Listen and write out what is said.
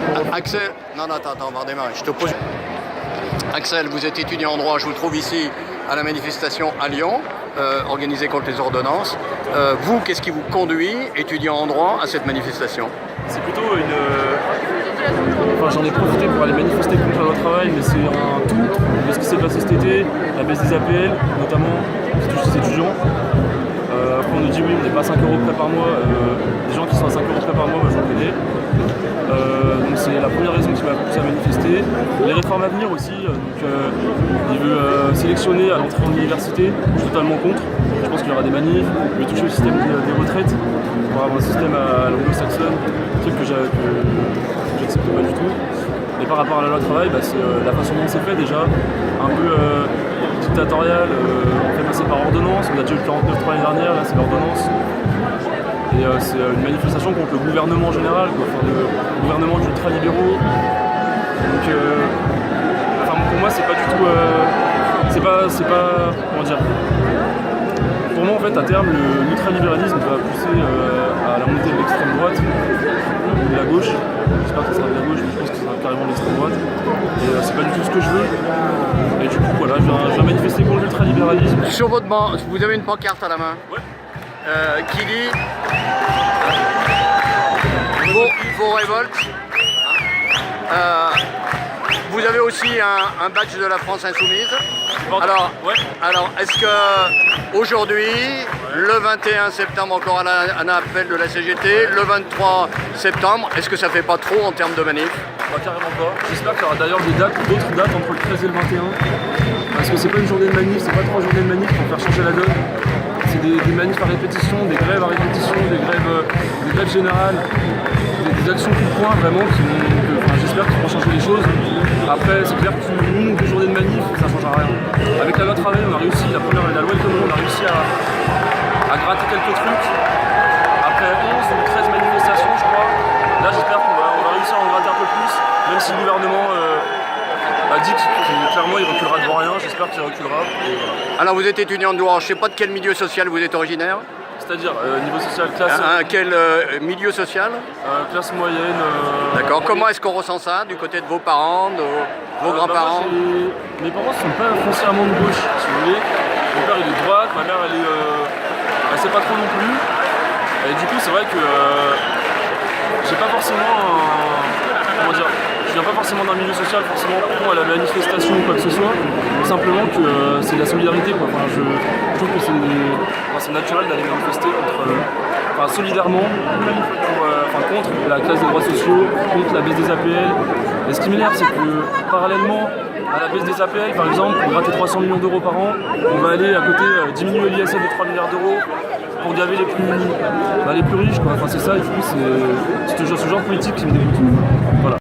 rapport au... Axel, non, attends, on va redémarrer. Je te pose. Axel, vous êtes étudiant en droit, je vous trouve ici à la manifestation à Lyon, organisée contre les ordonnances. Vous, qu'est-ce qui vous conduit, étudiant en droit, à cette manifestation? C'est plutôt une... Enfin, j'en ai profité pour aller manifester contre la loi travail, mais c'est un tout de ce qui s'est passé cet été, la baisse des APL, notamment, qui touche les étudiants. Après on nous dit oui, on n'est pas à 5 € près par mois, des gens qui sont à 5 € près par mois, moi j'en connais. Donc c'est la première raison qui m'a poussé à manifester. Les réformes à venir aussi, il veut sélectionner à l'entrée en université, je suis totalement contre. Je pense qu'il y aura des manifs, il veut toucher au système des retraites, pour avoir un système à l'anglo-saxonne, truc que j'accepte pas du tout. Et par rapport à la loi travail, c'est la façon dont c'est fait déjà, un peu dictatorial, on fait passer par ordonnance, on a déjà eu le 49.3 l'année dernière, là c'est l'ordonnance. Et c'est une manifestation contre le gouvernement en général, enfin, le gouvernement d'ultralibéraux. Donc, pour moi, c'est pas du tout. C'est pas. Comment dire. Pour moi, en fait, à terme, l'ultralibéralisme va pousser à la montée de l'extrême droite ou de la gauche. J'espère que ça sera de la gauche, mais je pense que ça sera carrément de l'extrême droite. Et c'est pas du tout ce que je veux. Et du coup, voilà, je viens manifester contre l'ultralibéralisme. Sur votre banc, vous avez une pancarte à la main? Ouais. Qui dit vos révoltes. Vous avez aussi un badge de la France Insoumise. Alors est-ce que aujourd'hui, le 21 septembre, encore un appel de la CGT, le 23 septembre, est-ce que ça fait pas trop en termes de manif? Carrément pas. J'espère qu'il y aura d'ailleurs d'autres dates entre le 13 et le 21. Parce que c'est pas une journée de manif, c'est pas 3 journées de manif pour faire changer la donne. C'est des manifs à répétition, des grèves à répétition, des grèves générales, des actions coup de poing vraiment j'espère qu'ils vont changer les choses. Après, c'est clair qu'une ou deux journées de manif, ça ne changera rien. Avec la loi travail, on a réussi, la première et la loi El Khomri, on a réussi à gratter quelques trucs. Après 11 ou 13 manifestations, je crois, là j'espère qu'on va réussir à en gratter un peu plus, même si le gouvernement dit que clairement il reculera devant rien, j'espère qu'il reculera. Alors vous êtes étudiant de droit, je ne sais pas de quel milieu social vous êtes originaire? C'est-à-dire niveau social, classe... Quel milieu social? Classe moyenne... D'accord, comment est-ce qu'on ressent ça du côté de vos parents, de vos grands-parents? Mes parents ne sont pas foncièrement de gauche, si vous voulez. Mon père il est de droite, ma mère elle sait pas trop non plus. Et du coup c'est vrai que j'ai pas forcément je viens pas forcément d'un milieu social forcément pour la manifestation ou quoi que ce soit, simplement que c'est de la solidarité quoi. Enfin, je trouve que c'est naturel d'aller manifester solidairement contre la classe des droits sociaux, contre la baisse des APL. Et ce qui m'énerve c'est que parallèlement à la baisse des APL par exemple, pour gratter 300 millions d'euros par an, on va aller à côté diminuer l'ISF de 3 milliards d'euros pour gaver les plus riches quoi. Enfin, c'est ça et du coup c'est ce genre de politique qui me dégoûte. Voilà.